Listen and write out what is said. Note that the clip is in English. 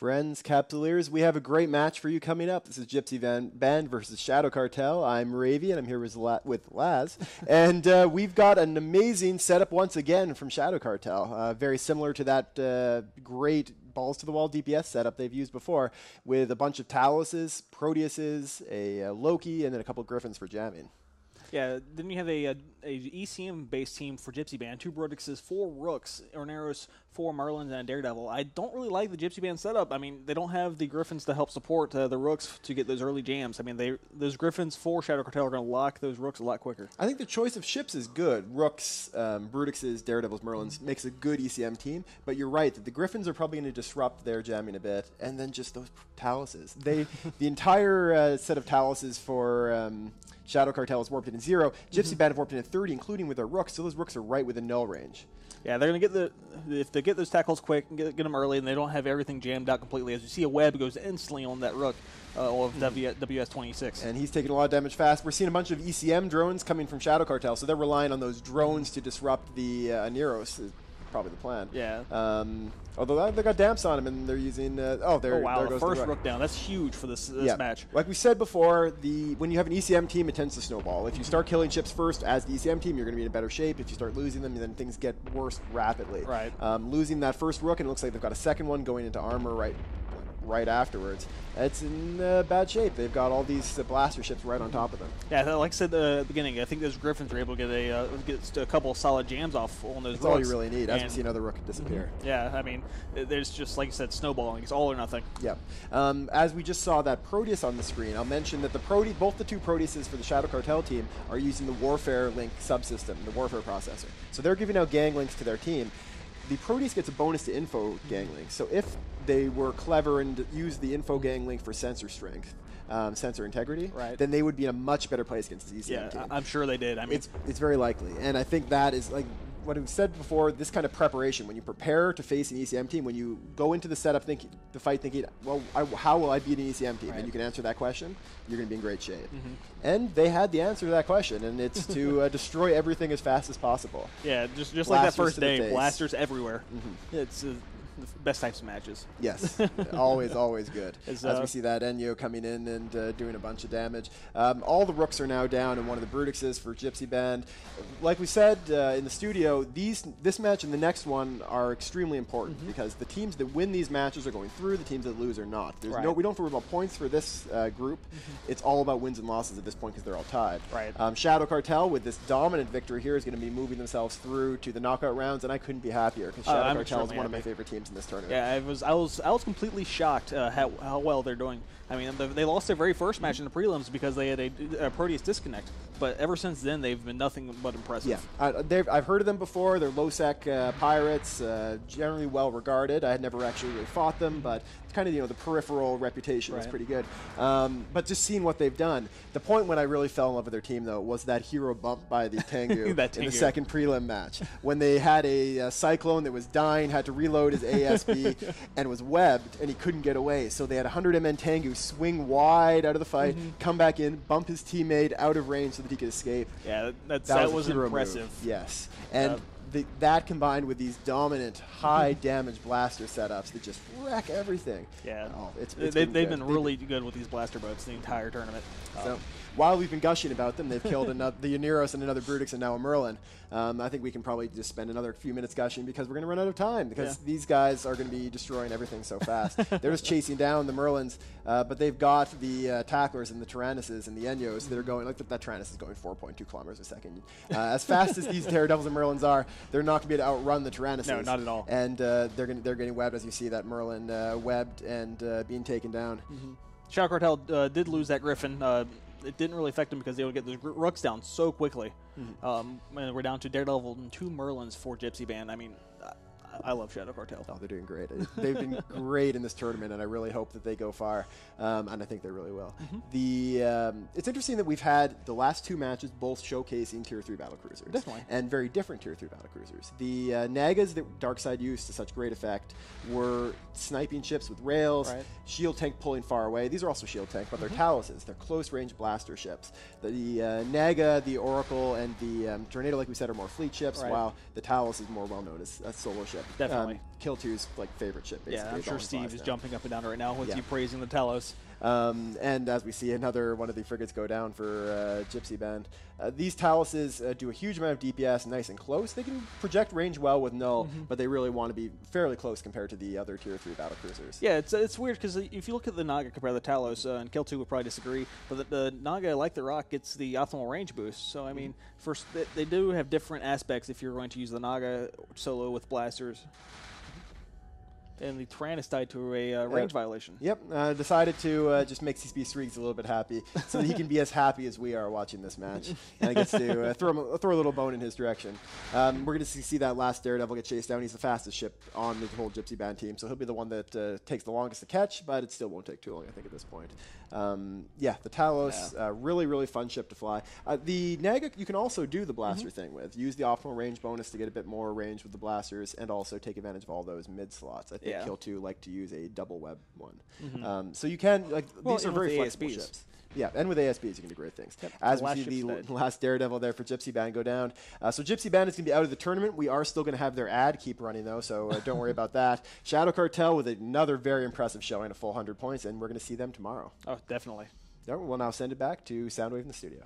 Friends, Capsuleers, we have a great match for you coming up. This is Gypsy Band versus Shadow Cartel. I'm Ravy, and I'm here with Laz. And we've got an amazing setup once again from Shadow Cartel. Very similar to that great balls-to-the-wall DPS setup they've used before, with a bunch of Taloses, Proteuses, a Loki, and then a couple Griffins for jamming. Yeah, then you have a ECM-based team for Gypsy Band, 2 Brotixes, 4 Rooks, Orneros, 4 Merlins, and a Daredevil. I don't really like the Gypsy Band setup. I mean, they don't have the Griffins to help support the Rooks to get those early jams. I mean, those Griffins for Shadow Cartel are going to lock those Rooks a lot quicker. I think the choice of ships is good. Rooks, Brutixes, Daredevils, Merlins makes a good ECM team, but you're right that the Griffins are probably going to disrupt their jamming a bit, and then just those Taloses. The entire set of Taloses for Shadow Cartel is warped in 0. Gypsy Band have warped in 30, including with their Rooks, so those Rooks are right within null range. Yeah, they're going to get if they get those tackles quick and get them early, and they don't have everything jammed out completely. As you see, a web goes instantly on that Rook of WS-26. And he's taking a lot of damage fast. We're seeing a bunch of ECM drones coming from Shadow Cartel, so they're relying on those drones to disrupt the Neros. Probably the plan. Yeah. Although they got damps on him, and they're using. Oh wow! The first Rook down. That's huge for this match. Like we said before, when you have an ECM team, it tends to snowball. If you start killing ships first as the ECM team, you're going to be in a better shape. If you start losing them, then things get worse rapidly. Right. Losing that first Rook, and it looks like they've got a second one going into armor right afterwards. It's in bad shape. They've got all these blaster ships right on top of them. Yeah, like I said at the beginning, I think those Griffins are able to get a couple of solid jams off on those Rooks. That's all you really need, as we see another Rook disappear. Yeah, I mean, there's just, like you said, snowballing. It's all or nothing. Yeah. As we just saw that Proteus on the screen, I'll mention that both the 2 Proteuses for the Shadow Cartel team are using the Warfare Link subsystem, the Warfare processor. So they're giving out gang links to their team. The Proteus gets a bonus to info gang link. So if they were clever and used the info gang link for sensor strength, sensor integrity, then they would be in a much better place against the ECM team. I'm sure they did. I mean, it's very likely, and I think that is like what we've said before. This kind of preparation, when you prepare to face an ECM team, when you go into the setup thinking, well, how will I beat an ECM team? And you can answer that question, you're going to be in great shape. And they had the answer to that question, and it's to destroy everything as fast as possible. Yeah, just like that first day, blasters everywhere. It's the best types of matches. Yes, always good. As we see that Enyo coming in and doing a bunch of damage. All the Rooks are now down, and one of the Brutixes for Gypsy Band. Like we said in the studio, this match and the next one are extremely important because the teams that win these matches are going through, the teams that lose are not. We don't have to worry about points for this group. It's all about wins and losses at this point because they're all tied. Shadow Cartel, with this dominant victory here, is going to be moving themselves through to the knockout rounds, and I couldn't be happier because Shadow Cartel is one of my favorite teams in this tournament. Yeah, I was completely shocked how well they're doing. I mean, they lost their very first match in the prelims because they had a Proteus disconnect. But ever since then, they've been nothing but impressive. Yeah, I've heard of them before. They're low-sec pirates, generally well-regarded. I had never actually really fought them, but kind of the peripheral reputation is pretty good. But just seeing what they've done, the point when I really fell in love with their team, though, was that hero bump by the Tengu in the second prelim match. When they had a Cyclone that was dying, had to reload his ASB, and was webbed, and he couldn't get away. So they had 100 MN Tengu swing wide out of the fight, come back in, bump his teammate out of range so that he could escape. Yeah, that was impressive. Move. Yes. And that combined with these dominant, high-damage blaster setups that just wreck everything. Yeah. They've been really good with these blaster boats the entire tournament. So while we've been gushing about them, they've killed the Oneros and another Brutix and now a Merlin. I think we can probably just spend another few minutes gushing because we're going to run out of time because these guys are going to be destroying everything so fast. They're just chasing down the Merlins, but they've got the Tacklers and the Tyrannuses and the Enyos that are going, like that Tyrannus is going 4.2 kilometers a second. As fast as these Daredevils and Merlins are, they're not going to be able to outrun the Tyrannuses. No, not at all. And they're getting webbed, as you see that Merlin webbed and being taken down. Shadow Cartel did lose that Griffin. It didn't really affect them because they would get those Rooks down so quickly. And we're down to Daredevil and 2 Merlins for Gypsy Band. I mean, I love Shadow Cartel. Oh, they're doing great. They've been great in this tournament, and I really hope that they go far, and I think they really will. It's interesting that we've had the last 2 matches both showcasing Tier 3 battlecruisers. Definitely. And very different Tier 3 battlecruisers. The Nagas that Darkseid used to such great effect were sniping ships with rails, shield tank pulling far away. These are also shield tank, but they're Taloses. They're close-range blaster ships. The Naga, the Oracle, and the Tornado, like we said, are more fleet ships, while the Talos is more well-known as a solo ship. Definitely. Kill 2's like favorite ship. Basically, yeah, I'm sure Steve is jumping up and down right now with you praising the Talos. And as we see another one of the frigates go down for Gypsy Band, these Taloses do a huge amount of DPS, nice and close. They can project range well with null, but they really want to be fairly close compared to the other Tier 3 battlecruisers. Yeah, it's weird because if you look at the Naga compared to the Talos, and Kill 2 would probably disagree, but the Naga, like the Rock, gets the optimal range boost. So, I mean, first they do have different aspects if you're going to use the Naga solo with blasters. And the Tyrannus died to a range violation. Yep, decided to just make CSP Streaks a little bit happy so that he can be as happy as we are watching this match. And I get to throw a little bone in his direction. We're going to see that last Daredevil get chased down. He's the fastest ship on the whole Gypsy Band team, so he'll be the one that takes the longest to catch, but it still won't take too long, I think, at this point. Yeah, the Talos, really, really fun ship to fly. The Naga, you can also do the blaster thing with. Use the optimal range bonus to get a bit more range with the blasters, and also take advantage of all those mid slots. I think Kill 2 like to use a double web one. So you can, like, these are very flexible ships. Yeah, and with ASBs, you can do great things. Yep. As we see the last Daredevil there for Gypsy Band go down. So Gypsy Band is going to be out of the tournament. We are still going to have their ad keep running, though, so don't worry about that. Shadow Cartel with another very impressive showing, a full 100 points, and we're going to see them tomorrow. Oh, definitely. We'll now send it back to Soundwave in the studio.